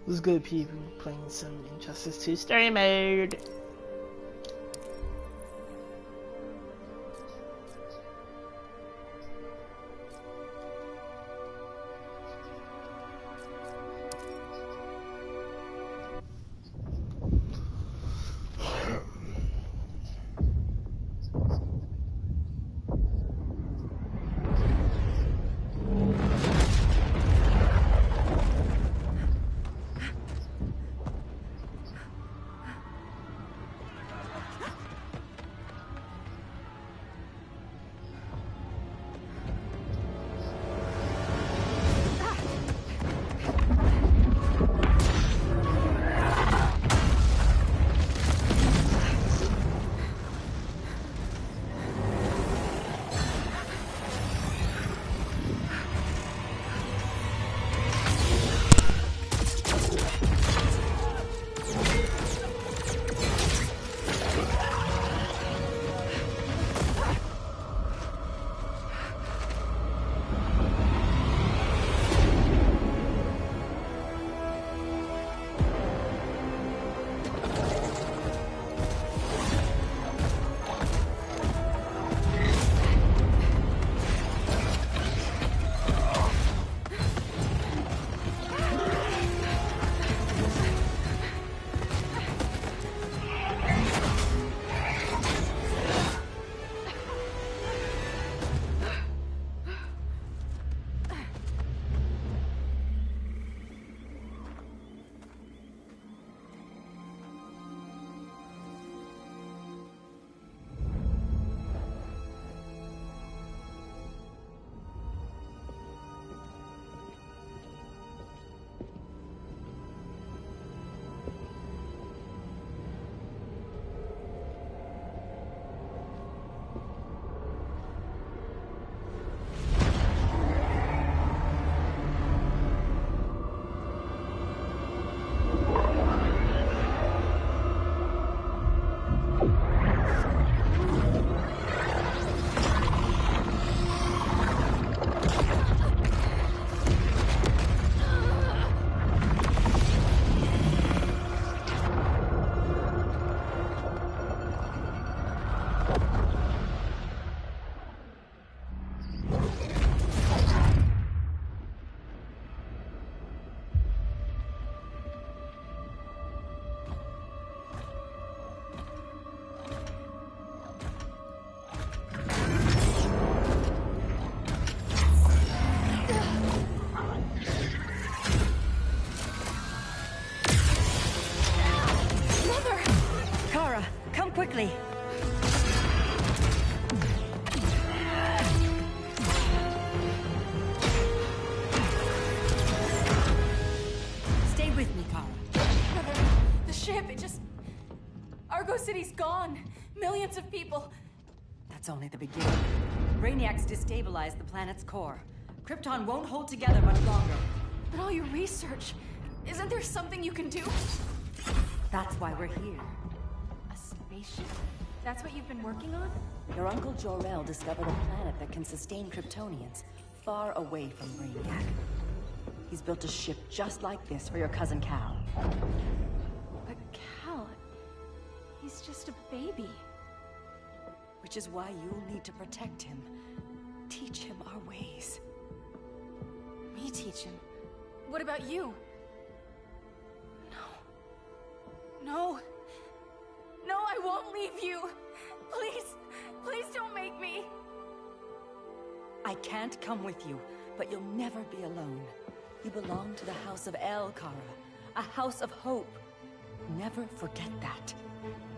What's good, people? Playing some Injustice 2 Story Mode. Quickly. Stay with me, Kara. Brother, the ship, it just... Argo City's gone. Millions of people. That's only the beginning. Brainiacs destabilized the planet's core. Krypton won't hold together much longer. But all your research, isn't there something you can do? That's why we're here. A spaceship? That's what you've been working on? Your Uncle Jor-El discovered a planet that can sustain Kryptonians, far away from Brainiac. He's built a ship just like this for your cousin Cal. But Cal... he's just a baby. Which is why you'll need to protect him. Teach him our ways. Me teach him? What about you? No. No, I won't leave you! Please, please don't make me! I can't come with you, but you'll never be alone. You belong to the House of El, Kara. A house of hope. Never forget that.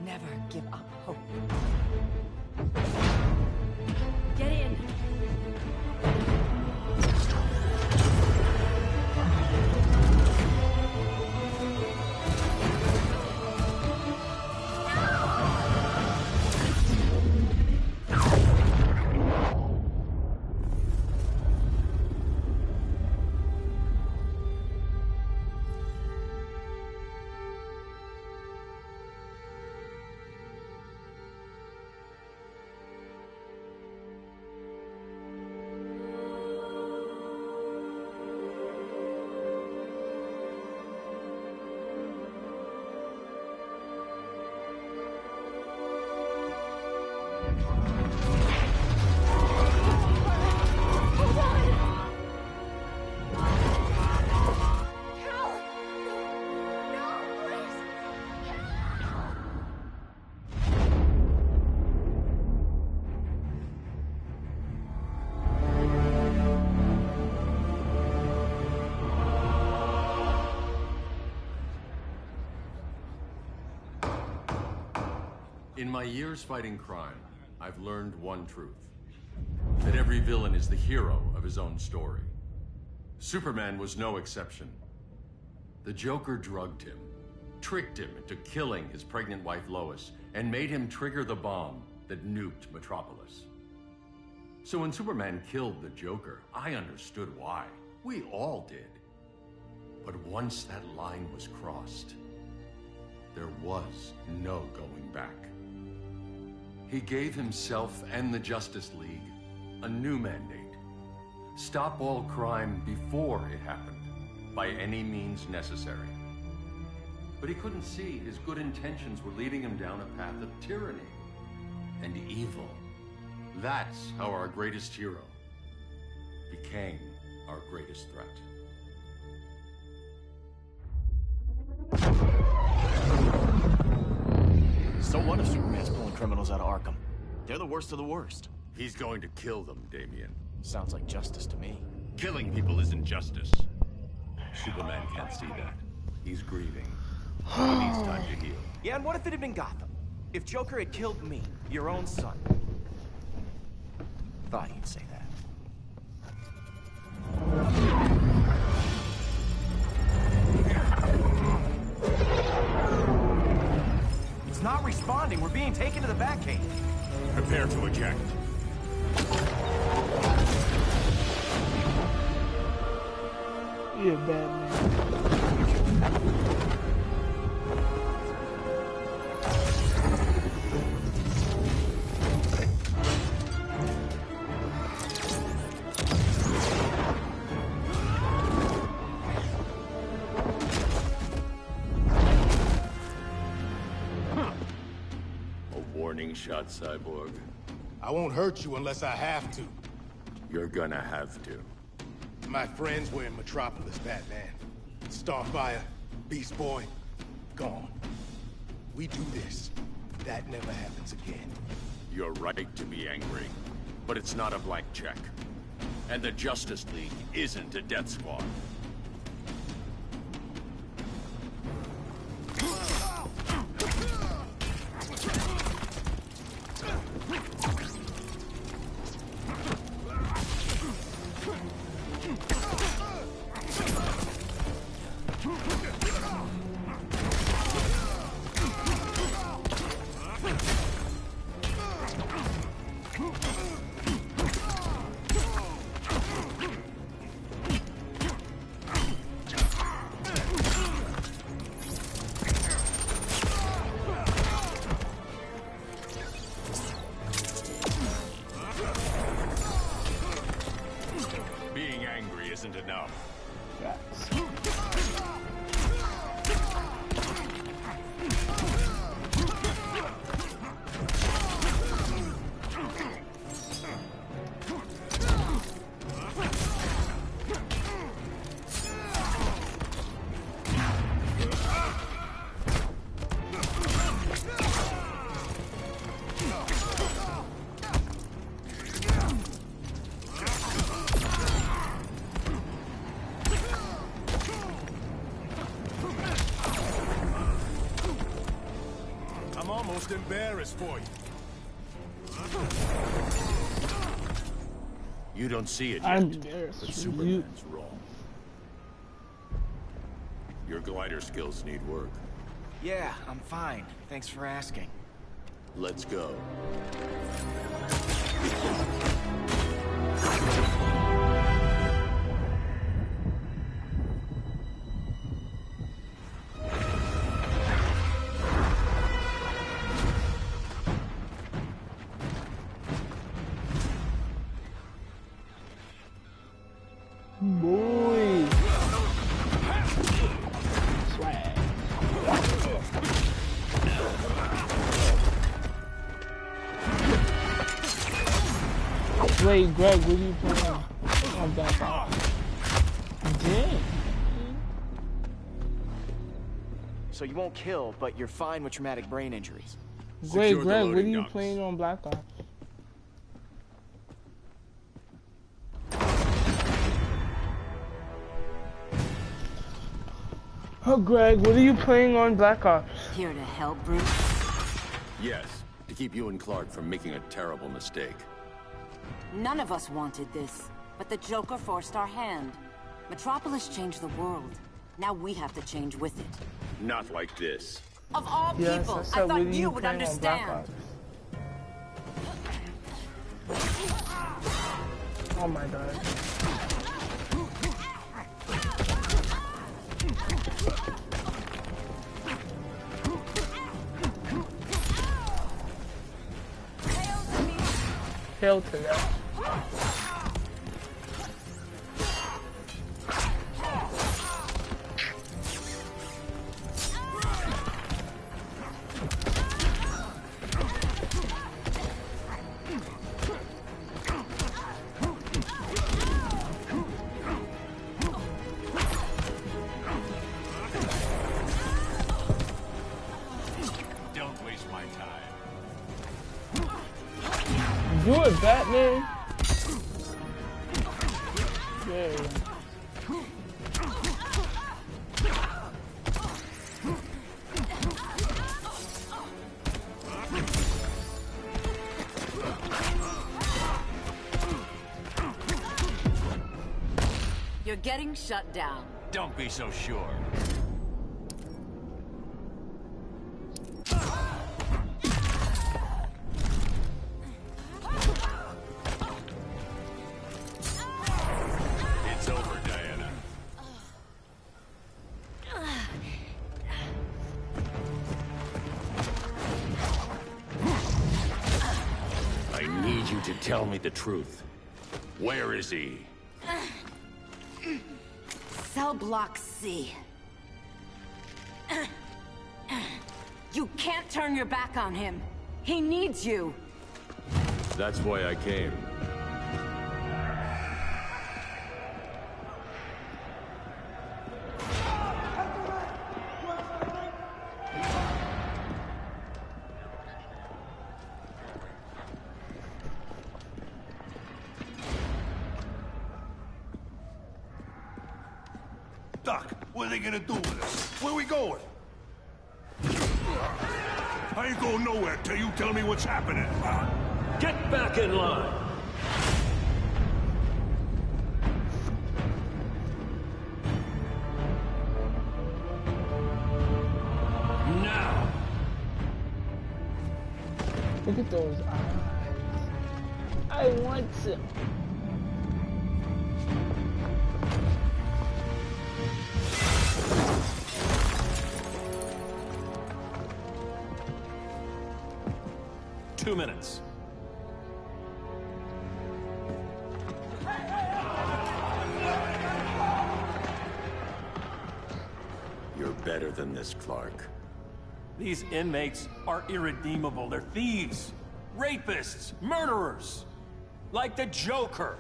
Never give up hope. Get in! In my years fighting crime, I've learned one truth. That every villain is the hero of his own story. Superman was no exception. The Joker drugged him, tricked him into killing his pregnant wife Lois, and made him trigger the bomb that nuked Metropolis. So when Superman killed the Joker, I understood why. We all did. But once that line was crossed, there was no going back. He gave himself and the Justice League a new mandate. Stop all crime before it happened, by any means necessary. But he couldn't see his good intentions were leading him down a path of tyranny and evil. That's how our greatest hero became our greatest threat. So what if Superman's pulling criminals out of Arkham? They're the worst of the worst. He's going to kill them, Damian. Sounds like justice to me. Killing people isn't justice. Superman can't see that. He's grieving. He needs time to heal. Yeah, and what if it had been Gotham? If Joker had killed me, your own son? Thought you'd say that. It's not responding. We're being taken to the Batcave. Prepare to eject. You're a bad man. Shot, Cyborg. I won't hurt you unless I have to. You're gonna have to. My friends were in Metropolis, Batman. Starfire, Beast Boy, gone. We do this. That never happens again. You're right to be angry, but it's not a blank check. And the Justice League isn't a death squad. Embarrassed for you. You don't see it I'm yet, embarrassed but for Superman's wrong. Your glider skills need work. Yeah, I'm fine. Thanks for asking. Let's go. Boy. Swag. Wait, Greg, what are you playing on that side? Dang. So you won't kill, but you're fine with traumatic brain injuries. Greg, Secure the what are loading you docks. playing on Black Ops? Oh, Greg, what are you playing on Black Ops? Here to help, Bruce? Yes, keep you and Clark from making a terrible mistake. None of us wanted this, but the Joker forced our hand. Metropolis changed the world. Now we have to change with it. Not like this. Of all Yes, people, that's I how thought we you would playing on Black understand. Ops. Oh my god. Hail to that. Don't waste my time. Do it, Batman. Yeah. You're getting shut down. Don't be so sure. It's over, Diana. I need you to tell me the truth. Where is he? Cell block C. You can't turn your back on him. He needs you. That's why I came. Doc, what are they gonna do with us? Where we going? I ain't going nowhere till you tell me what's happening. Get back in line! Now! Look at those eyes. I want to. Two minutes. You're better than this, Clark. These inmates are irredeemable. They're thieves, rapists, murderers. Like the Joker.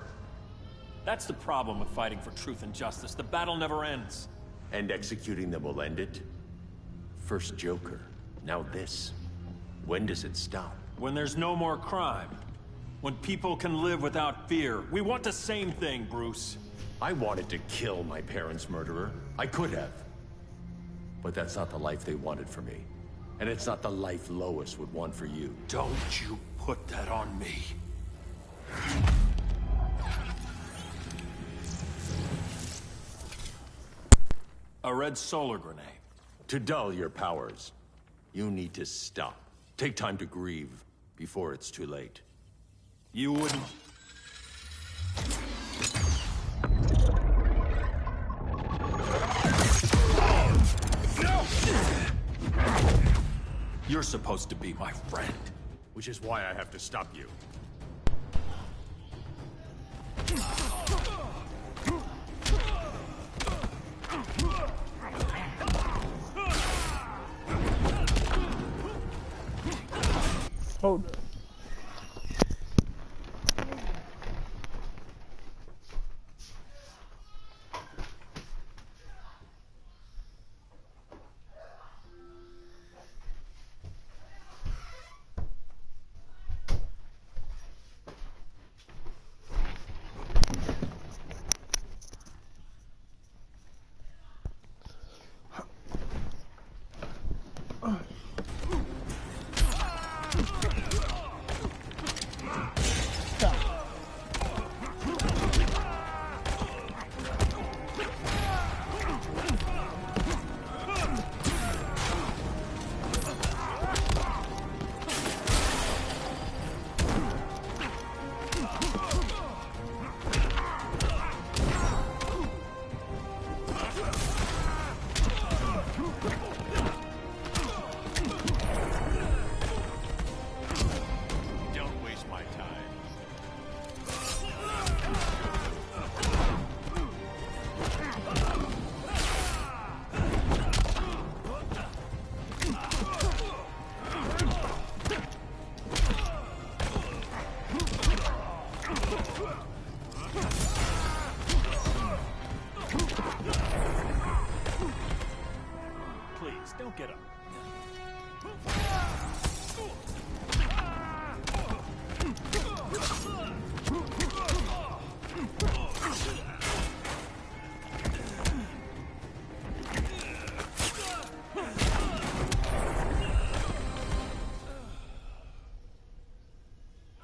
That's the problem with fighting for truth and justice. The battle never ends. And executing them will end it? First Joker, now this. When does it stop? When there's no more crime. When people can live without fear. We want the same thing, Bruce. I wanted to kill my parents' murderer. I could have. But that's not the life they wanted for me. And it's not the life Lois would want for you. Don't you put that on me. A red solar grenade. To dull your powers, you need to stop. Take time to grieve before it's too late. You wouldn't... You're supposed to be my friend. Which is why I have to stop you. Hold up. Please, don't get up.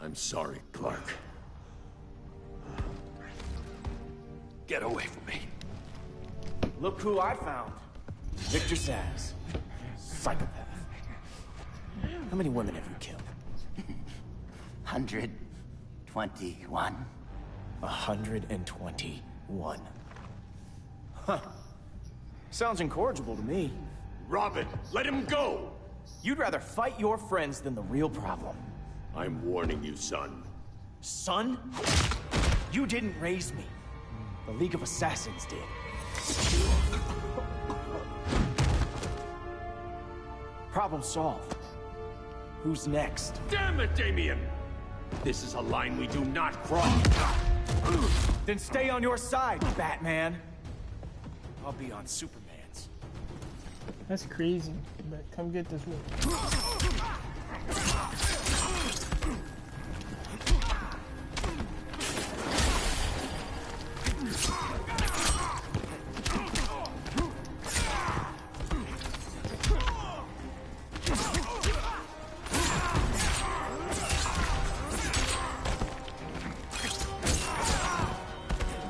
I'm sorry, Clark. Get away from me. Look who I found. Victor Zsasz. Psychopath. How many women have you killed? 121. 121. Huh. Sounds incorrigible to me. Robin, let him go! You'd rather fight your friends than the real problem. I'm warning you, son. Son? You didn't raise me. The League of Assassins did. Problem solved. Who's next? Damn it, Damien! This is a line we do not cross. Then stay on your side, Batman. I'll be on Superman's. That's crazy. But come get this one.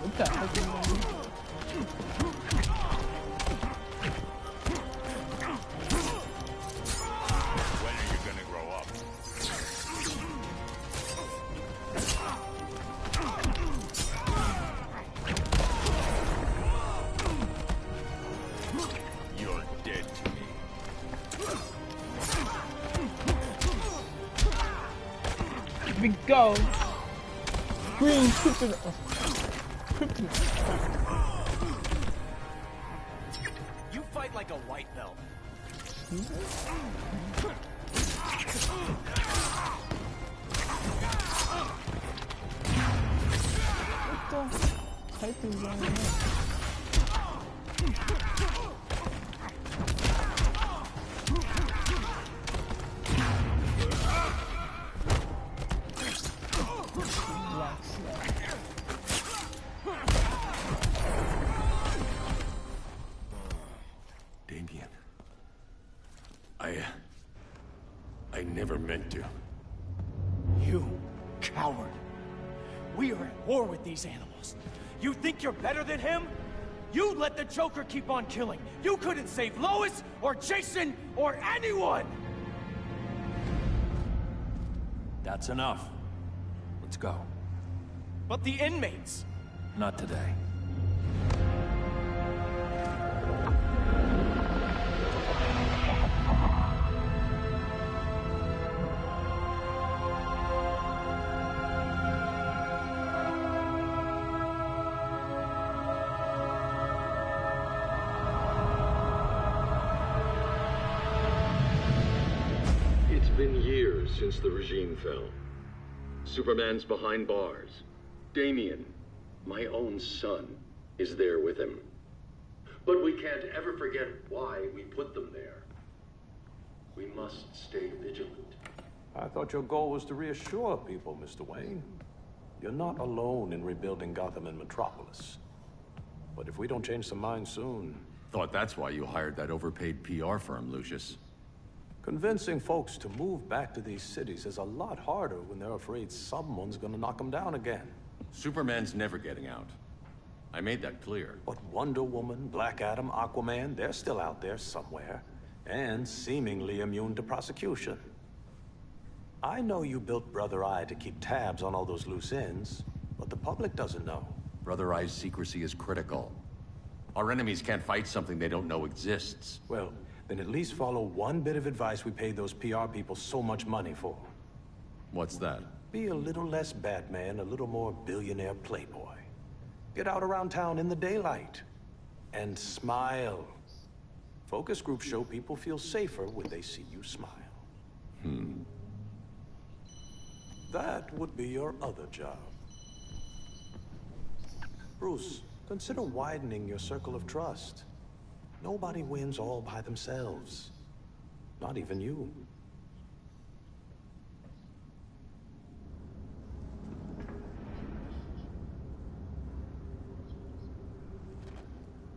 What the heck is that? When are you gonna grow up? You're dead to me. Here we go. Green kryptonite. Kryptonite. You fight like a white belt. What the heck is going on? Black slap. Damien. I never meant to. You coward. We are at war with these animals. You think you're better than him? You let the Joker keep on killing. You couldn't save Lois, or Jason, or anyone! That's enough. Let's go. But the inmates. Not today. It's been years since the regime fell. Superman's behind bars. Damien, my own son, is there with him. But we can't ever forget why we put them there. We must stay vigilant. I thought your goal was to reassure people, Mr. Wayne. You're not alone in rebuilding Gotham and Metropolis. But if we don't change some minds soon... Thought that's why you hired that overpaid PR firm, Lucius. Convincing folks to move back to these cities is a lot harder when they're afraid someone's gonna knock them down again. Superman's never getting out. I made that clear. But Wonder Woman, Black Adam, Aquaman, they're still out there somewhere. And seemingly immune to prosecution. I know you built Brother Eye to keep tabs on all those loose ends, but the public doesn't know. Brother Eye's secrecy is critical. Our enemies can't fight something they don't know exists. Well, then at least follow one bit of advice we paid those PR people so much money for. What's that? Be a little less Batman, a little more billionaire playboy. Get out around town in the daylight. And smile. Focus groups show people feel safer when they see you smile. Hmm. That would be your other job. Bruce, consider widening your circle of trust. Nobody wins all by themselves. Not even you.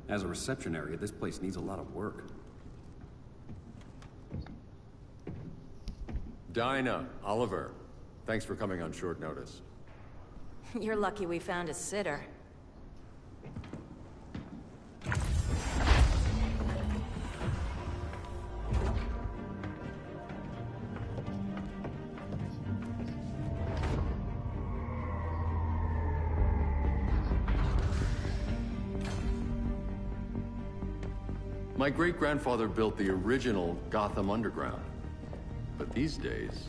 As a reception area, this place needs a lot of work. Dinah, Oliver, thanks for coming on short notice. You're lucky we found a sitter. My great-grandfather built the original Gotham Underground. But these days,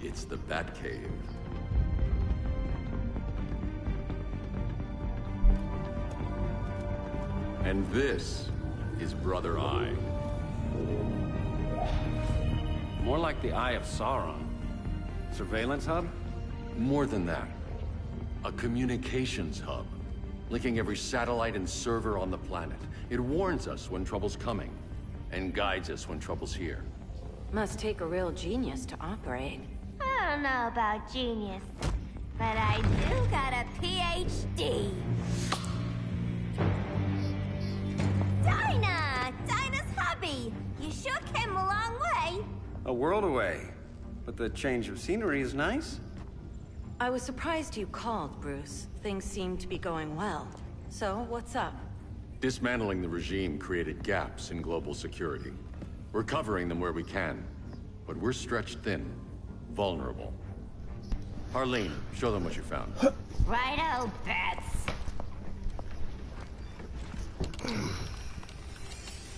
it's the Batcave. And this is Brother Eye. More like the Eye of Sauron. Surveillance hub? More than that. A communications hub, linking every satellite and server on the planet. It warns us when trouble's coming, and guides us when trouble's here. Must take a real genius to operate. I don't know about genius, but I do got a PhD. Dinah's hubby! You sure came a long way. A world away. But the change of scenery is nice. I was surprised you called, Bruce. Things seem to be going well. So, what's up? Dismantling the regime created gaps in global security. We're covering them where we can, but we're stretched thin, vulnerable. Harleen, show them what you found. Righto, Bats.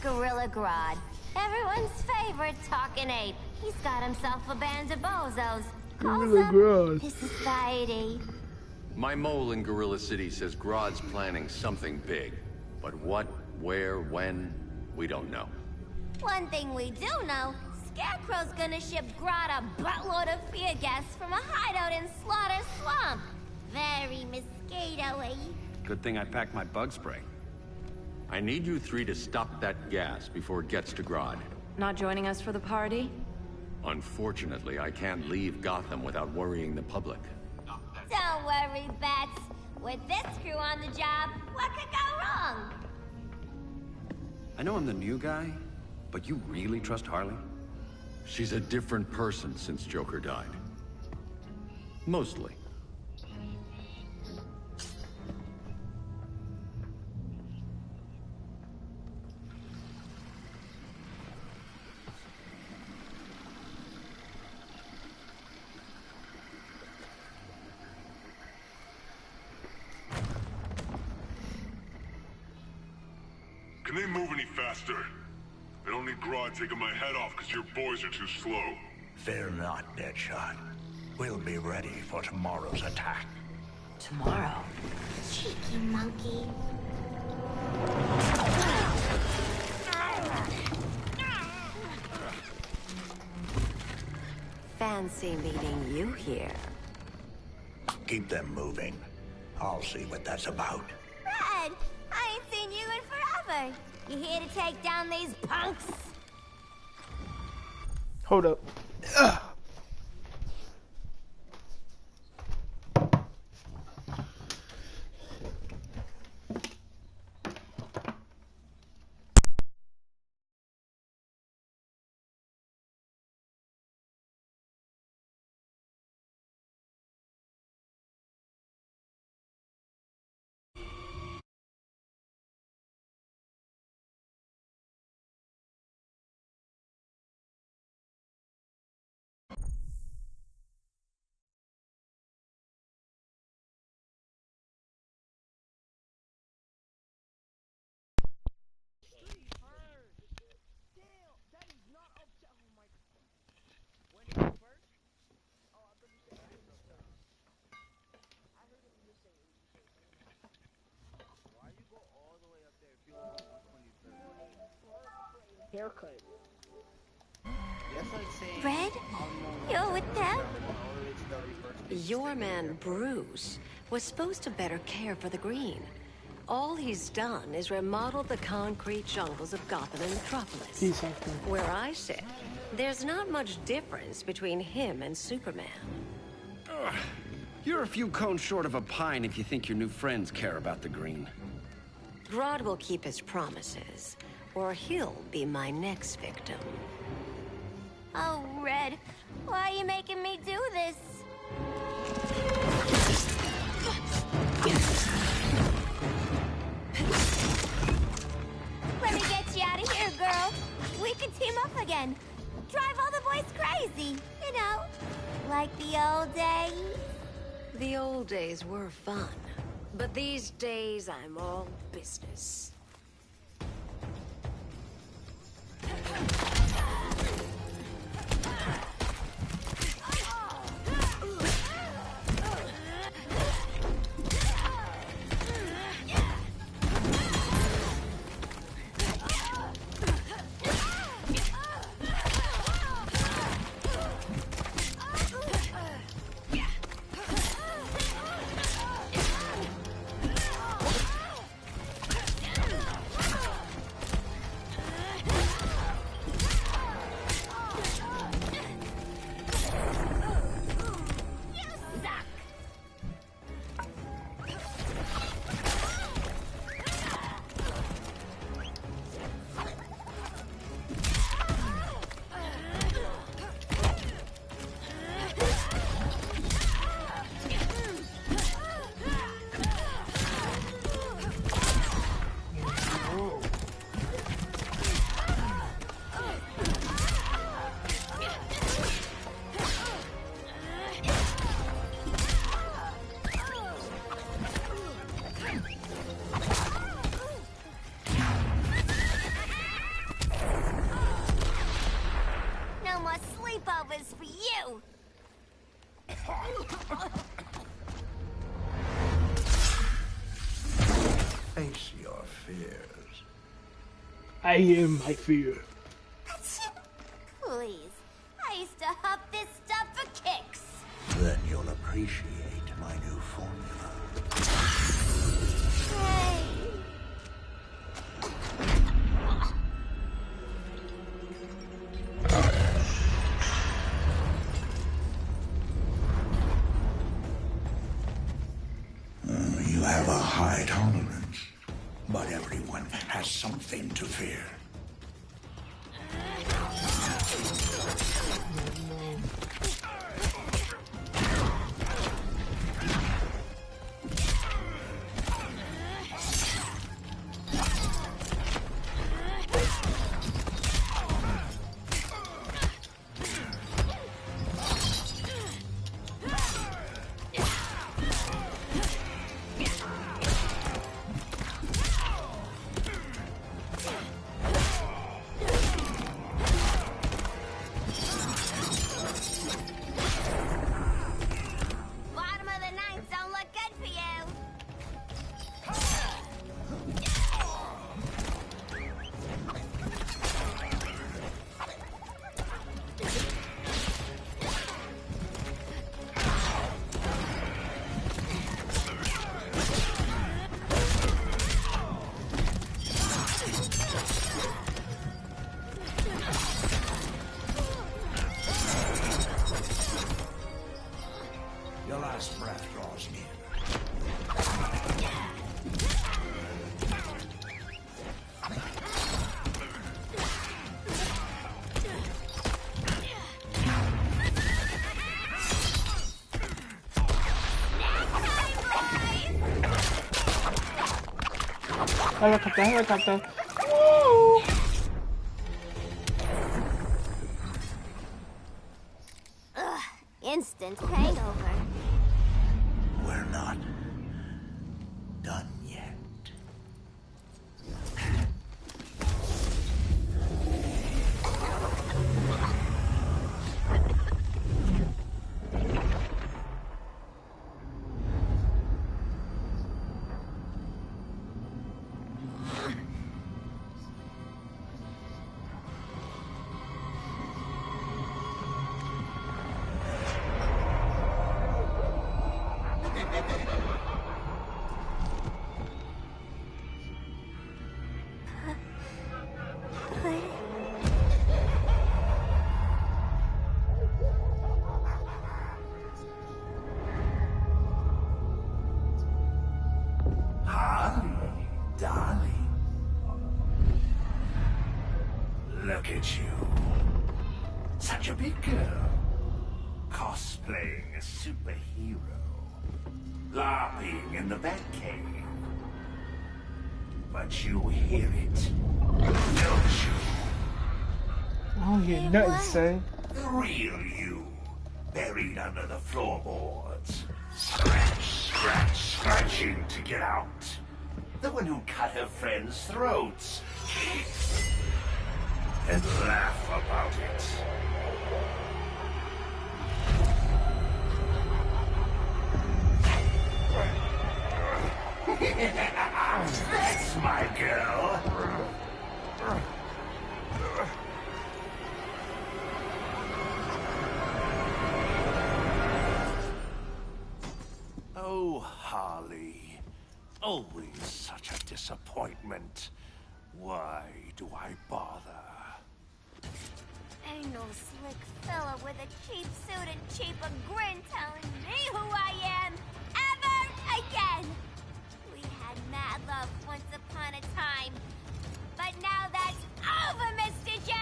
Gorilla Grodd. Everyone's favorite talking ape. He's got himself a band of bozos. Calls them his society. My mole in Gorilla City says Grodd's planning something big. But what, where, when, we don't know. One thing we do know, Scarecrow's gonna ship Grodd a buttload of fear gas from a hideout in Slaughter Swamp. Very mosquito-y. Good thing I packed my bug spray. I need you three to stop that gas before it gets to Grodd. Not joining us for the party? Unfortunately, I can't leave Gotham without worrying the public. Don't worry, Bats. With this crew on the job, what could go wrong? I know I'm the new guy, but you really trust Harley? She's a different person since Joker died. Mostly. Can they move any faster? I don't need Grodd taking my head off because your boys are too slow. Fear not, Deadshot. We'll be ready for tomorrow's attack. Tomorrow? Cheeky monkey. Fancy meeting you here. Keep them moving. I'll see what that's about. Red, I ain't seen you in forever. You here to take down these punks? Hold up. Ugh. Haircut. Red? You're with them? Your man, Bruce, was supposed to better care for the Green. All he's done is remodel the concrete jungles of Gotham and Metropolis. Where I sit, there's not much difference between him and Superman. You're a few cones short of a pine if you think your new friends care about the Green. Grodd will keep his promises, or he'll be my next victim. Oh, Red, why are you making me do this? Let me get you out of here, girl. We could team up again. Drive all the boys crazy, you know, like the old days. The old days were fun, but these days I'm all business. For you. Face your fears. I am my fear. Please. I used to huff this stuff for kicks. Then you'll appreciate my new formula. Hey. You have a high tolerance, but everyone has something to fear. Your last breath draws near. Helicopter, helicopter. Woo! Ugh, instant hangover. We're not done yet. Look at you. Such a big girl. Cosplaying a superhero. LARPing in the Batcave. But you hear it, don't you? I don't hear nothing, son. The real you, buried under the floorboards. Scratch, scratch, scratching to get out. The one who cut her friends' throats. And laugh about it. That's my girl. Oh, Harley. Always such a disappointment. Why do I bother? Ain't no slick fella with a cheap suit and cheaper grin telling me who I am ever again. We had mad love once upon a time, but now that's over, Mr. J.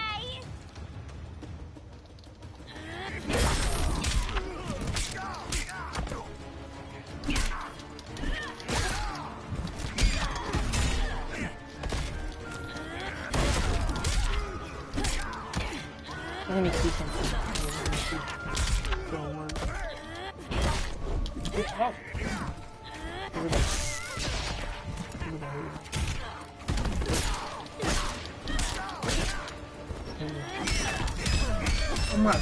Let me see something. Let me see. Don't work. Get up. Here we go. Here we go. Here we go. Come on.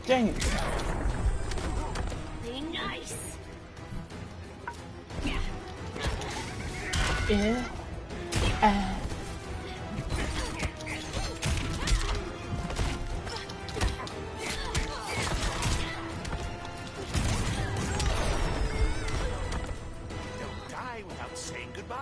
Dang it. Be nice. Yeah. Don't die without saying goodbye.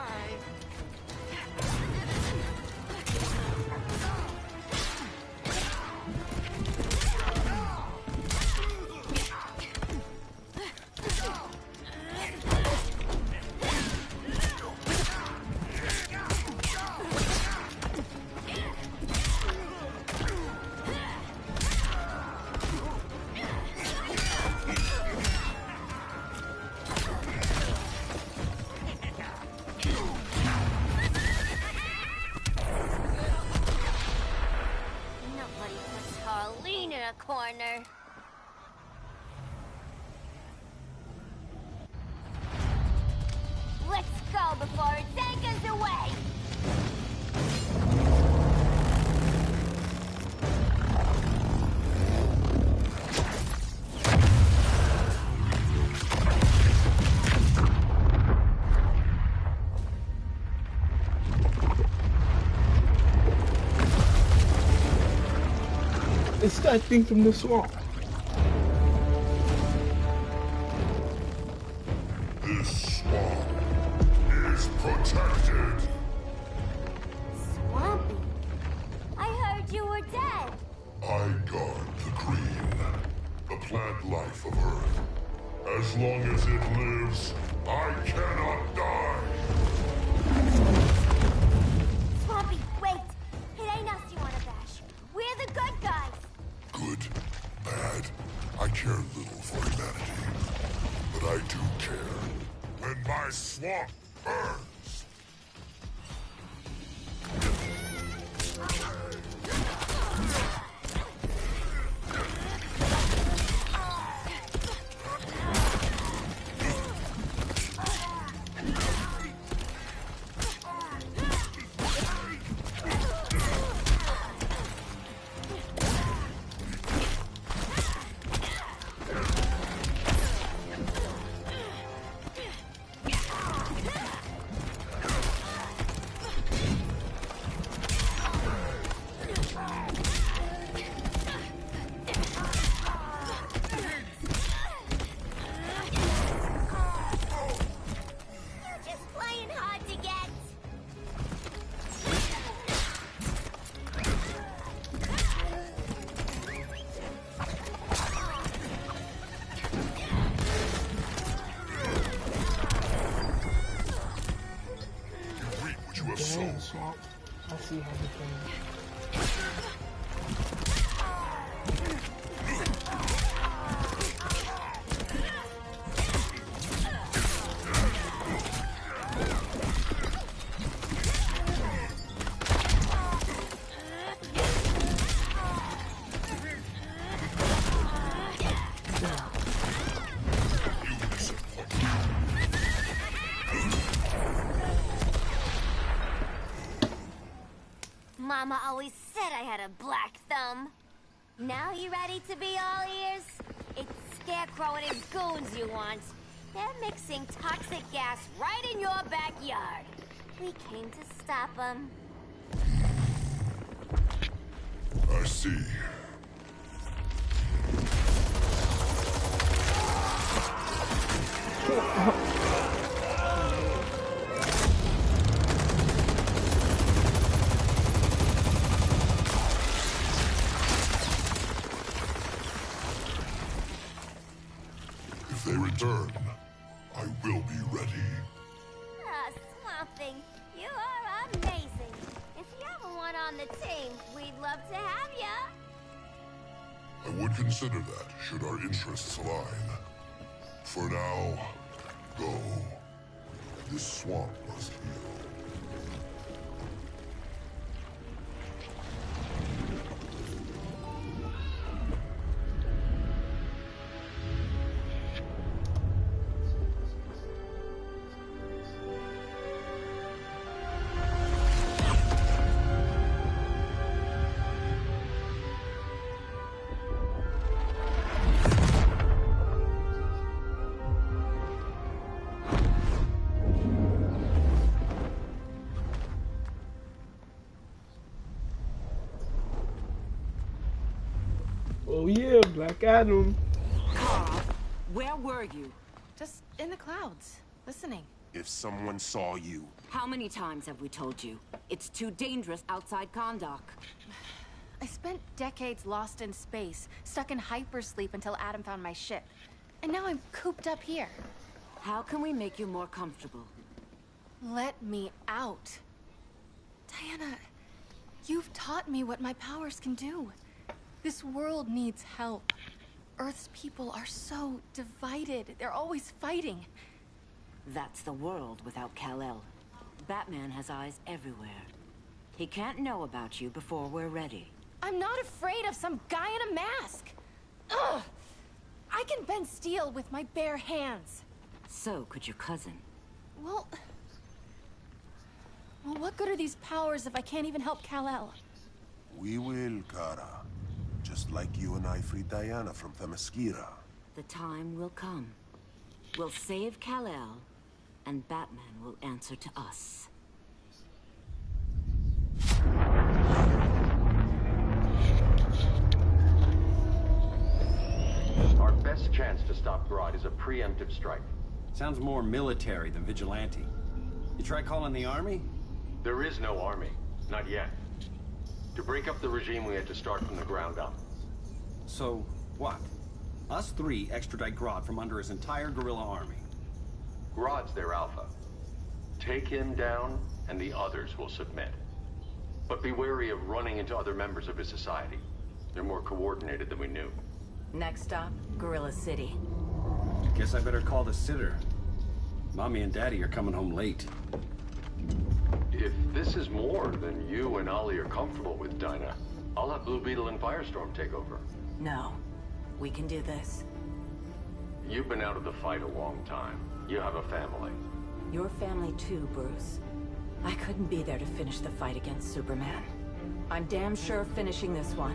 Nobody puts Harleen in a corner. Let's go before it takes us away. It's that thing from the swamp. This swamp is protected. Swampy? I heard you were dead. I guard the green, the plant life of Earth. As long as it lives, I cannot die. Swampy, wait. It ain't us you want to bash. We're the good guys. Good, bad, I care little for humanity. But I do care when my swamp burns. see how we can. Mama always said I had a black thumb. Now you ready to be all ears? It's Scarecrow and his goons you want. They're mixing toxic gas right in your backyard. We came to stop them. I see. If they return, I will be ready. Ah, Swamp Thing, you are amazing. If you ever want on the team, we'd love to have ya. I would consider that, should our interests align. For now, go. This swamp must heal. Oh yeah, Black Adam. Carl, where were you? Just in the clouds, listening. If someone saw you... How many times have we told you? It's too dangerous outside Kahndaq. I spent decades lost in space, stuck in hypersleep until Adam found my ship. And now I'm cooped up here. How can we make you more comfortable? Let me out. Diana, you've taught me what my powers can do. This world needs help. Earth's people are so divided. They're always fighting. That's the world without Kal-El. Batman has eyes everywhere. He can't know about you before we're ready. I'm not afraid of some guy in a mask. Ugh! I can bend steel with my bare hands. So could your cousin. Well, what good are these powers if I can't even help Kal-El? We will, Kara. Just like you and I freed Diana from Themyscira. The time will come. We'll save Kal-El, and Batman will answer to us. Our best chance to stop Grodd is a preemptive strike. Sounds more military than vigilante. You try calling the army? There is no army. Not yet. To break up the regime, we had to start from the ground up. So, what? Us three extradite Grodd from under his entire guerrilla army. Grodd's their alpha. Take him down, and the others will submit. But be wary of running into other members of his society. They're more coordinated than we knew. Next stop, Gorilla City. Guess I better call the sitter. Mommy and Daddy are coming home late. If this is more than you and Ollie are comfortable with, Dinah, I'll have Blue Beetle and Firestorm take over. No. We can do this. You've been out of the fight a long time. You have a family. Your family too, Bruce. I couldn't be there to finish the fight against Superman. I'm damn sure finishing this one.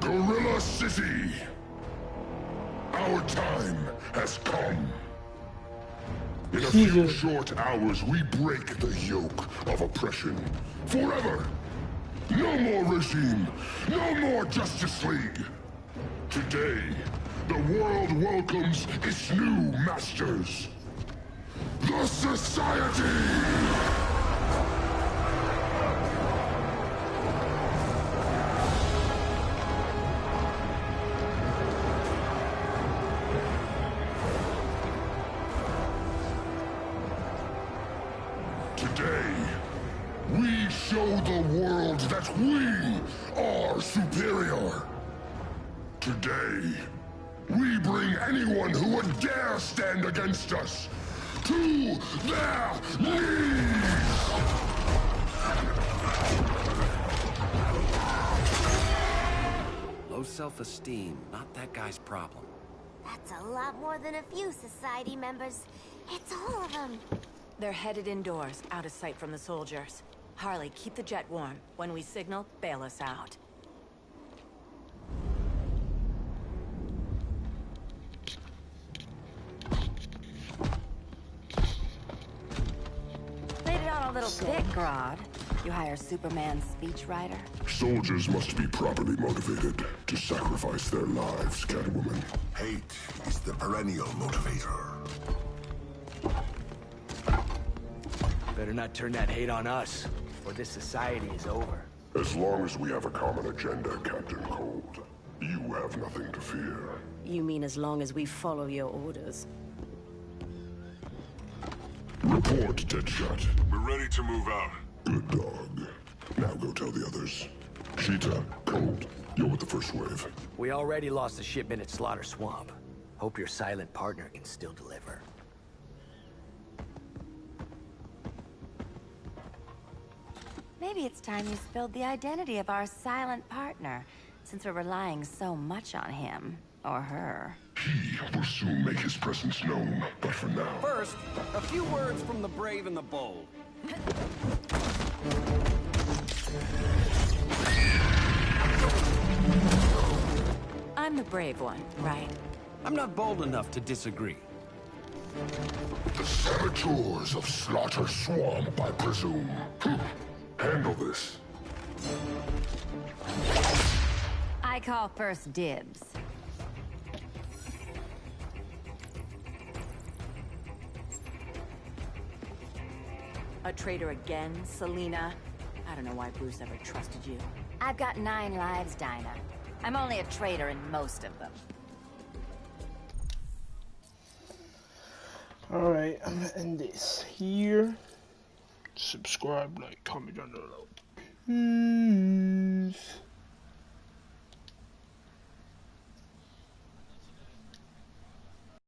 Gorilla City! Our time has come. In a few short hours, we break the yoke of oppression. Forever! No more regime! No more Justice League! Today, the world welcomes its new masters. The Society! Today, we show the world that we are superior. Today, we bring anyone who would dare stand against us to their knees! Low self-esteem, not that guy's problem. That's a lot more than a few Society members. It's all of them. They're headed indoors, out of sight from the soldiers. Harley, keep the jet warm. When we signal, bail us out. Laid it on a little thick, Grodd. You hire Superman's speechwriter? Soldiers must be properly motivated to sacrifice their lives, Catwoman. Hate is the perennial motivator. Better not turn that hate on us, or this society is over. As long as we have a common agenda, Captain Cold, you have nothing to fear. You mean as long as we follow your orders? Report, Deadshot. We're ready to move out. Good dog. Now go tell the others. Cheetah, Cold, you're with the first wave. We already lost a shipment at Slaughter Swamp. Hope your silent partner can still deliver. Maybe it's time you spilled the identity of our silent partner, since we're relying so much on him. Or her. He will soon make his presence known, but for now... First, a few words from the brave and the bold. I'm the brave one, right? I'm not bold enough to disagree. The saboteurs of Slaughter Swamp, I presume. Handle this. I call first dibs. A traitor again, Selina? I don't know why Bruce ever trusted you. I've got 9 lives, Dinah. I'm only a traitor in most of them. Alright, I'm gonna end this here. Subscribe, like, comment down below. Peace.